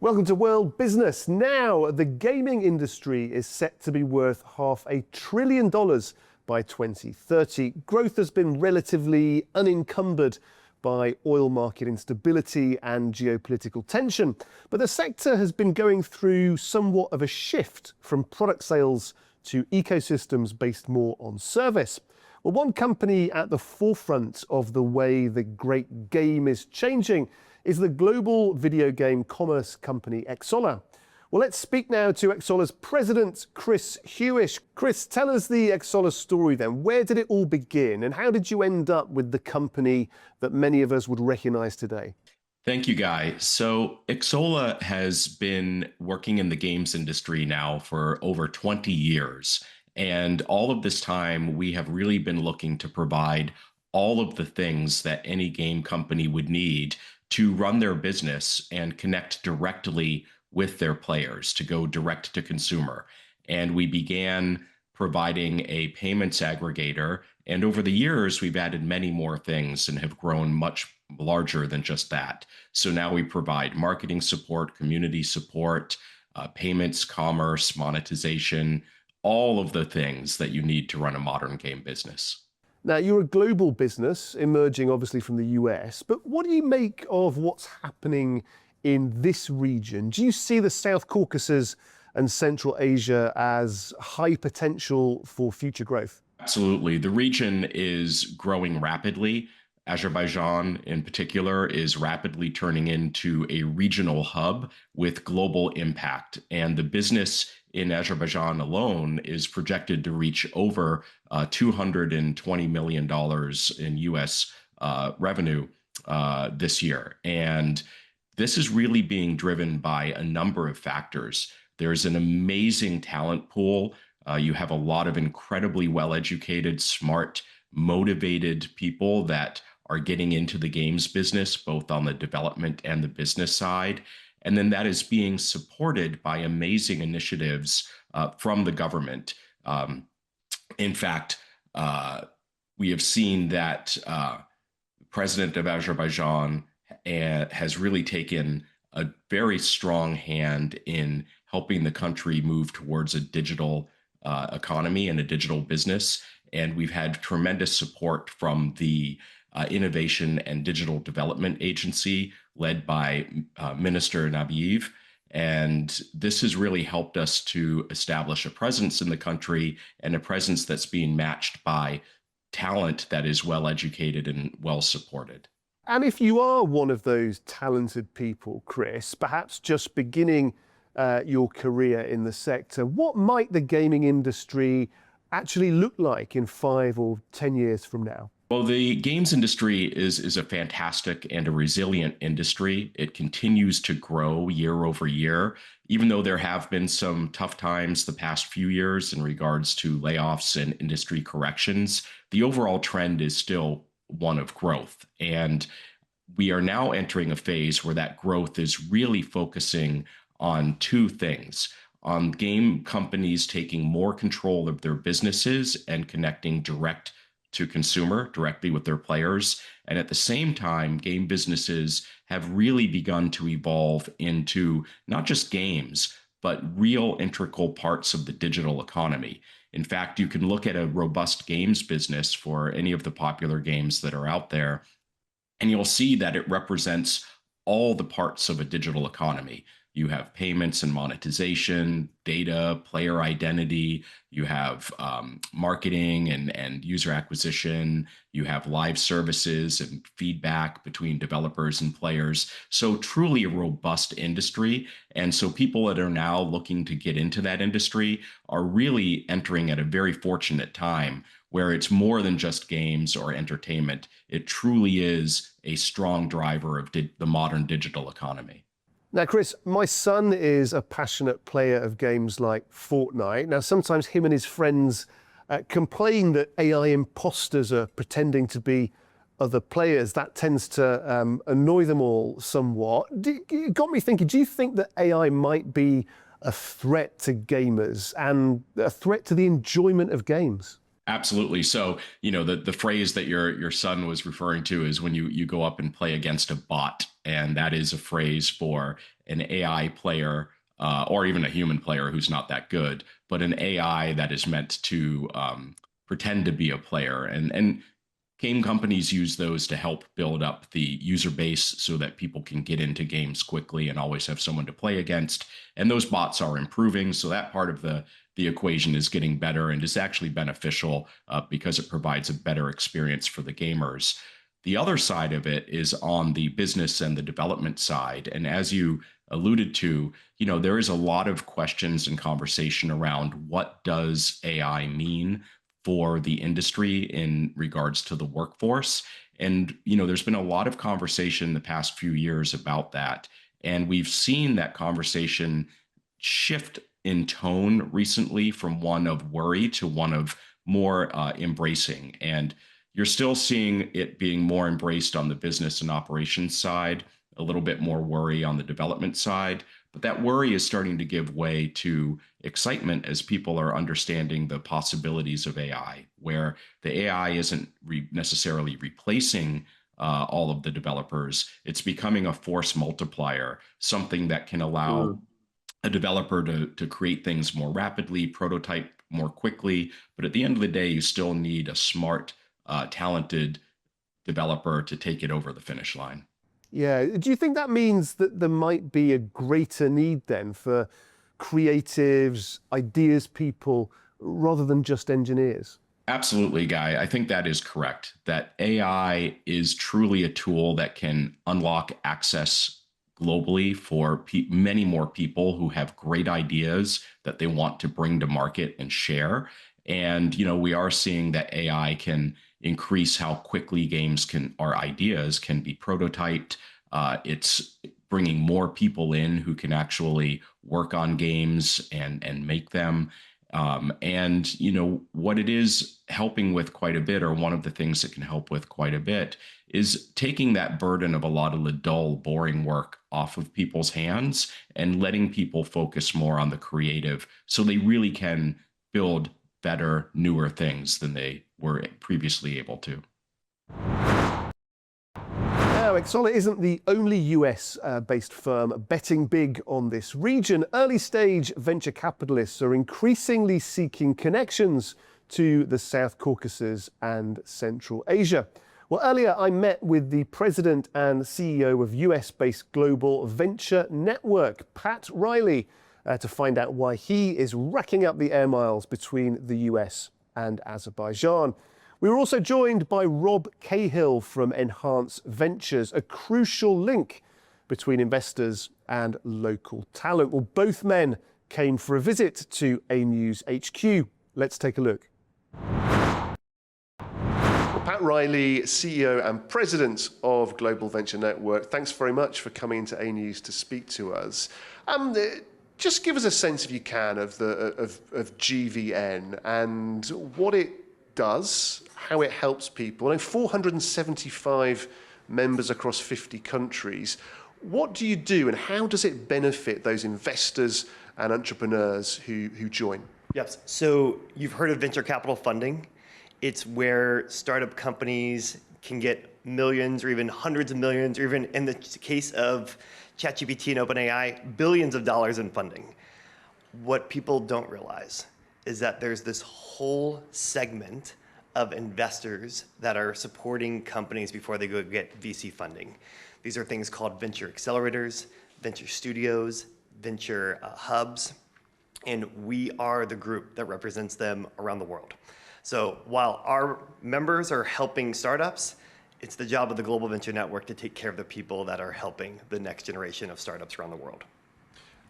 Welcome to World Business. Now, the gaming industry is set to be worth $500 billion by 2030. Growth has been relatively unencumbered by oil market instability and geopolitical tension. But the sector has been going through somewhat of a shift from product sales to ecosystems based more on service. Well, one company at the forefront of the way the great game is changing is the global video game commerce company Xsolla. Well, let's speak now to Xsolla's president, Chris Hewish. Chris, tell us the Xsolla story then. Where did it all begin and how did you end up with the company that many of us would recognize today? Thank you, Guy. So Xsolla has been working in the games industry now for over 20 years. And all of this time, we have really been looking to provide all of the things that any game company would need to run their business and connect directly with their players, to go direct to consumer. And we began providing a payments aggregator. And over the years, we've added many more things and have grown much larger than just that. So now we provide marketing support, community support, payments, commerce, monetization, all of the things that you need to run a modern game business. Now, you're a global business, emerging obviously from the US, but what do you make of what's happening in this region? Do you see the South Caucasus and Central Asia as high potential for future growth? Absolutely. The region is growing rapidly. Azerbaijan, in particular, is rapidly turning into a regional hub with global impact. And the business in Azerbaijan alone is projected to reach over $220 million in US revenue this year. And this is really being driven by a number of factors. There's an amazing talent pool. You have a lot of incredibly well-educated, smart, motivated people that are getting into the games business, both on the development and the business side. And then that is being supported by amazing initiatives from the government. In fact, we have seen that the president of Azerbaijan has really taken a very strong hand in helping the country move towards a digital economy and a digital business. And we've had tremendous support from the Innovation and Digital Development Agency led by Minister Nabiev. And this has really helped us to establish a presence in the country and a presence that's being matched by talent that is well educated and well supported. And if you are one of those talented people, Chris, perhaps just beginning your career in the sector, what might the gaming industry actually look like in 5 or 10 years from now? Well, the games industry is a fantastic and a resilient industry. It continues to grow year over year, even though there have been some tough times the past few years in regards to layoffs and industry corrections. The overall trend is still one of growth. And we are now entering a phase where that growth is really focusing on two things: on game companies taking more control of their businesses and connecting direct to consumer directly with their players. And at the same time, game businesses have really begun to evolve into not just games, but real integral parts of the digital economy. In fact, you can look at a robust games business for any of the popular games that are out there, and you'll see that it represents all the parts of a digital economy. You have payments and monetization, data, player identity. You have marketing and user acquisition. You have live services and feedback between developers and players. So truly a robust industry. And so people that are now looking to get into that industry are really entering at a very fortunate time where it's more than just games or entertainment. It truly is a strong driver of the modern digital economy. Now, Chris, my son is a passionate player of games like Fortnite. Now, sometimes him and his friends complain that AI imposters are pretending to be other players. That tends to annoy them all somewhat. It got me thinking, do you think that AI might be a threat to gamers and a threat to the enjoyment of games? Absolutely. So, the phrase that your son was referring to is when you go up and play against a bot. And that is a phrase for an AI player or even a human player who's not that good, but an AI that is meant to pretend to be a player. And game companies use those to help build up the user base so that people can get into games quickly and always have someone to play against. And those bots are improving. So that part of the equation is getting better and is actually beneficial because it provides a better experience for the gamers. The other side of it is on the business and the development side. And as you alluded to, there is a lot of questions and conversation around what does AI mean for the industry in regards to the workforce. And, there's been a lot of conversation the past few years about that. And we've seen that conversation shift in tone recently from one of worry to one of more embracing. And you're still seeing it being more embraced on the business and operations side, a little bit more worry on the development side. But that worry is starting to give way to excitement as people are understanding the possibilities of AI, where the AI isn't necessarily replacing all of the developers. It's becoming a force multiplier, something that can allow a developer to create things more rapidly, prototype more quickly. But at the end of the day, you still need a smart, talented developer to take it over the finish line. Yeah. Do you think that means that there might be a greater need then for creatives, ideas people, rather than just engineers? Absolutely, Guy. I think that is correct. That AI is truly a tool that can unlock access globally for many more people who have great ideas that they want to bring to market and share. And we are seeing that AI can increase how quickly games can or ideas can be prototyped. It's bringing more people in who can actually work on games and make them. And what it is helping with quite a bit, or one of the things that can help with quite a bit, is taking that burden of a lot of the dull, boring work off of people's hands and letting people focus more on the creative so they really can build better, newer things than they were previously able to. Now, Exola isn't the only US-based firm betting big on this region. Early-stage venture capitalists are increasingly seeking connections to the South Caucasus and Central Asia. Well, earlier I met with the president and CEO of US-based Global Venture Network, Pat Riley, to find out why he is racking up the air miles between the US and Azerbaijan. We were also joined by Rob Cahill from Enhance Ventures, a crucial link between investors and local talent. Well, both men came for a visit to A News HQ. Let's take a look. Pat Riley, CEO and President of Global Venture Network, thanks very much for coming into A News to speak to us. Just give us a sense, if you can, of GVN and what it does, how it helps people. I know 475 members across 50 countries. What do you do and how does it benefit those investors and entrepreneurs who join? Yes, so you've heard of venture capital funding. It's where startup companies can get millions or even hundreds of millions, or even in the case of ChatGPT and OpenAI, billions of dollars in funding. What people don't realize is that there's this whole segment of investors that are supporting companies before they go get VC funding. These are things called venture accelerators, venture studios, venture hubs, and we are the group that represents them around the world. So while our members are helping startups, it's the job of the Global Venture Network to take care of the people that are helping the next generation of startups around the world.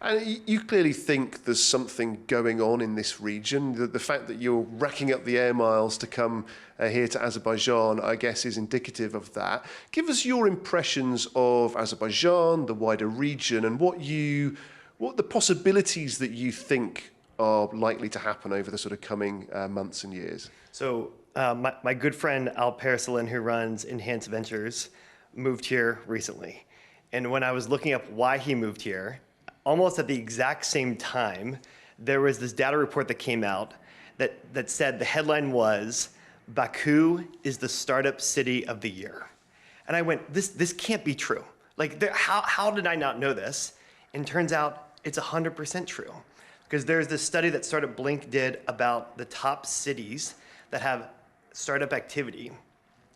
And you clearly think there's something going on in this region. The fact that you're racking up the air miles to come here to Azerbaijan, I guess, is indicative of that. Give us your impressions of Azerbaijan, the wider region, and what the possibilities that you think are likely to happen over the sort of coming months and years. So my good friend Al Parasalin, who runs Enhance Ventures, moved here recently. And when I was looking up why he moved here, almost at the exact same time, there was this data report that came out that said the headline was, Baku is the startup city of the year. And I went, this can't be true. Like, how did I not know this? And turns out it's 100% true. Because there's this study that Startup Blink did about the top cities that have startup activity.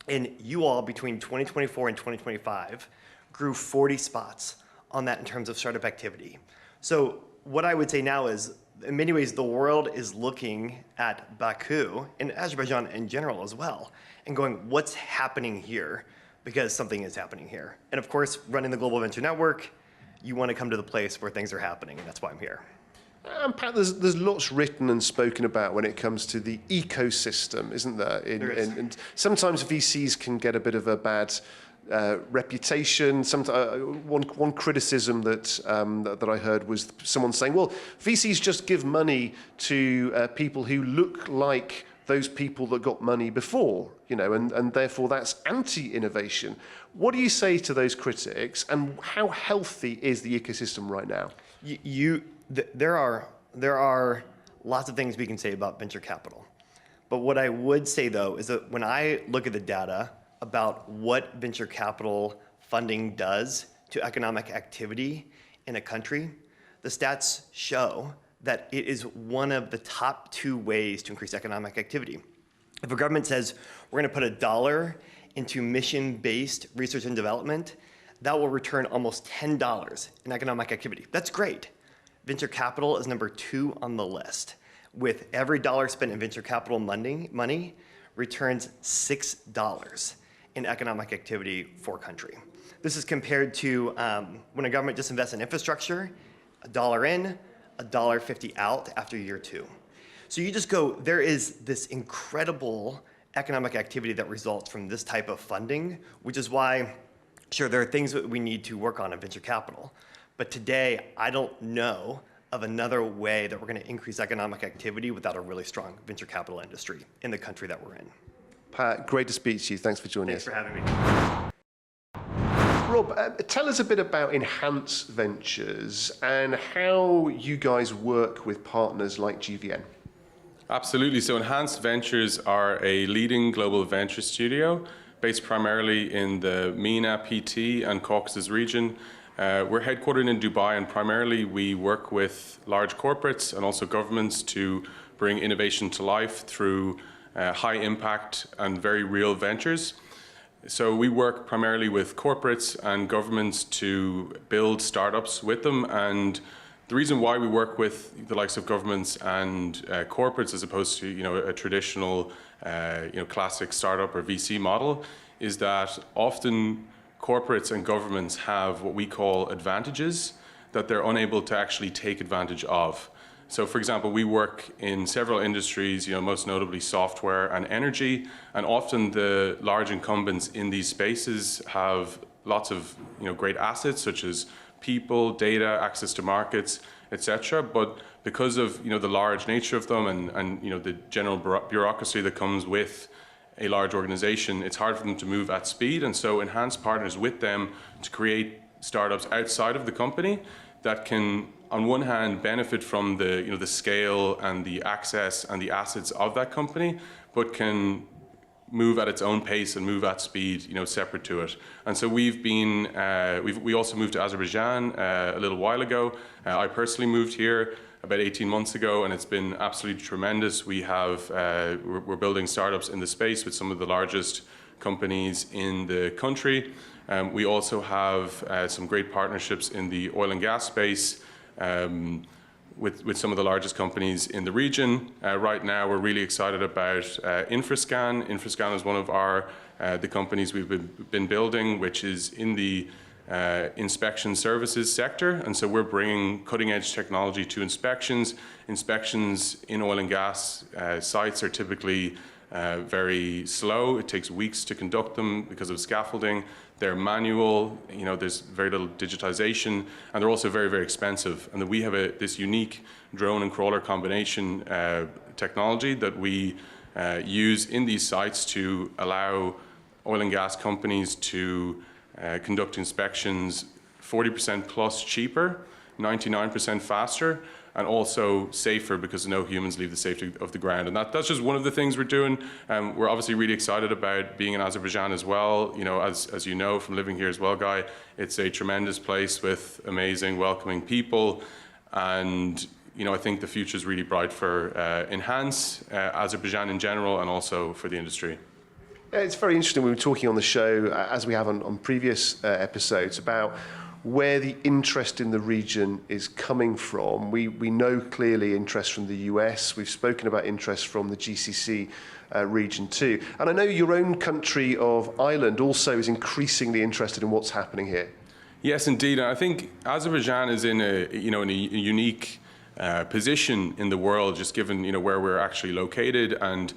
And you all, between 2024 and 2025, grew 40 spots on that in terms of startup activity. So what I would say now is, in many ways, the world is looking at Baku, and Azerbaijan in general as well, and going, what's happening here? Because something is happening here. And of course, running the Global Venture Network, you want to come to the place where things are happening, and that's why I'm here. Pat, there's lots written and spoken about when it comes to the ecosystem, isn't there? There is. And sometimes VCs can get a bit of a bad reputation. One criticism that I heard was someone saying, well, VCs just give money to people who look like those people that got money before, and therefore that's anti-innovation. What do you say to those critics, and how healthy is the ecosystem right now? There are lots of things we can say about venture capital. But what I would say, though, is that when I look at the data about what venture capital funding does to economic activity in a country, the stats show that it is one of the top 2 ways to increase economic activity. If a government says, we're going to put $1 into mission-based research and development, that will return almost $10 in economic activity. That's great. Venture capital is number 2 on the list. With every dollar spent in venture capital money returns $6 in economic activity for a country. This is compared to when a government just invests in infrastructure, $1 in, $1.50 out after year 2. So you just go, there is this incredible economic activity that results from this type of funding, which is why, sure, there are things that we need to work on in venture capital. But today, I don't know of another way that we're going to increase economic activity without a really strong venture capital industry in the country that we're in. Pat, great to speak to you. Thanks for joining Thanks us. for having me. Rob, tell us a bit about Enhance Ventures and how you guys work with partners like GVN. Absolutely. So Enhanced Ventures are a leading global venture studio based primarily in the MENA, PT, and Caucasus region. We're headquartered in Dubai, and primarily we work with large corporates and also governments to bring innovation to life through high impact and very real ventures. So we work primarily with corporates and governments to build startups with them, and the reason why we work with the likes of governments and corporates as opposed to a traditional classic startup or VC model is that often corporates and governments have what we call advantages that they're unable to actually take advantage of. So for example, we work in several industries, most notably software and energy, and often the large incumbents in these spaces have lots of great assets such as people, data, access to markets, etc. But because of the large nature of them and the general bureaucracy that comes with a large organization, it's hard for them to move at speed. And so Enhance partners with them to create startups outside of the company that can, on one hand, benefit from the scale and the access and the assets of that company, but can move at its own pace and move at speed, separate to it. And so we've been, we also moved to Azerbaijan a little while ago. I personally moved here about 18 months ago, and it's been absolutely tremendous. We have, we're building startups in the space with some of the largest companies in the country. We also have some great partnerships in the oil and gas space with some of the largest companies in the region. Right now, we're really excited about Infrascan. Infrascan is one of the companies we've been building, which is in the inspection services sector. And so we're bringing cutting edge technology to inspections. Inspections in oil and gas sites are typically very slow. It takes weeks to conduct them because of scaffolding. They're manual, there's very little digitization, and they're also very, very expensive. And then we have this unique drone and crawler combination technology that we use in these sites to allow oil and gas companies to conduct inspections 40% plus cheaper, 99% faster, and also safer because no humans leave the safety of the ground. And that's just one of the things we're doing. We're obviously really excited about being in Azerbaijan as well. You know, as you know from living here as well, Guy, it's a tremendous place with amazing, welcoming people. And you know, I think the future is really bright for Enhance, Azerbaijan in general, and also for the industry. It's very interesting. We were talking on the show, as we have on previous episodes, about where the interest in the region is coming from. We know clearly interest from the US. We've spoken about interest from the GCC region too. And I know your own country of Ireland also is increasingly interested in what's happening here. Yes, indeed. And I think Azerbaijan is in a unique position in the world, just given where we're actually located, and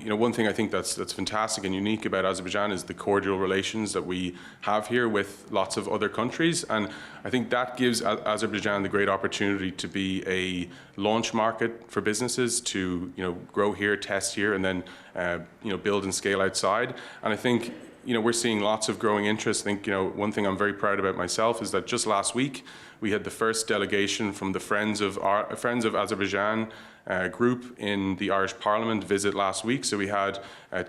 one thing I think that's fantastic and unique about Azerbaijan is the cordial relations that we have here with lots of other countries, and I think that gives Azerbaijan the great opportunity to be a launch market for businesses to grow here, test here, and then build and scale outside. And I think we're seeing lots of growing interest. I think one thing I'm very proud about myself is that just last week we had the first delegation from the Friends of Azerbaijan group in the Irish Parliament visit last week. So we had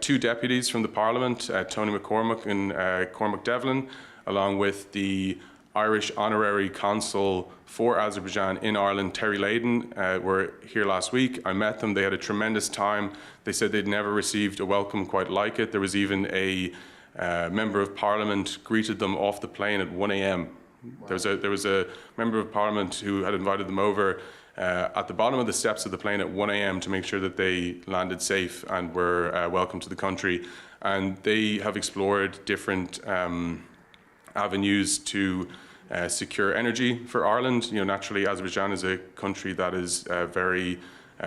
two deputies from the Parliament, Tony McCormack and Cormac Devlin, along with the Irish Honorary Consul for Azerbaijan in Ireland, Terry Layden, were here last week. I met them. They had a tremendous time. They said they'd never received a welcome quite like it. There was even a member of Parliament greeted them off the plane at 1 a.m. Wow. There was a member of Parliament who had invited them over at the bottom of the steps of the plane at 1 a.m. to make sure that they landed safe and were welcome to the country. And they have explored different avenues to secure energy for Ireland. Naturally, Azerbaijan is a country that is very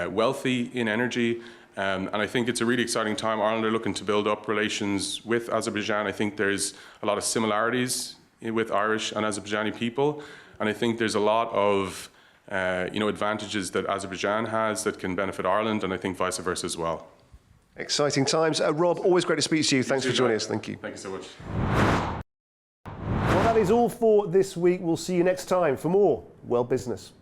wealthy in energy. And I think it's a really exciting time. Ireland are looking to build up relations with Azerbaijan. I think there's a lot of similarities with Irish and Azerbaijani people. And I think there's a lot of advantages that Azerbaijan has that can benefit Ireland, and I think vice versa as well. Exciting times. Rob, always great to speak to you. Thanks for joining us. Thank you. Thank you so much. Well, that is all for this week. We'll see you next time for more Well Business.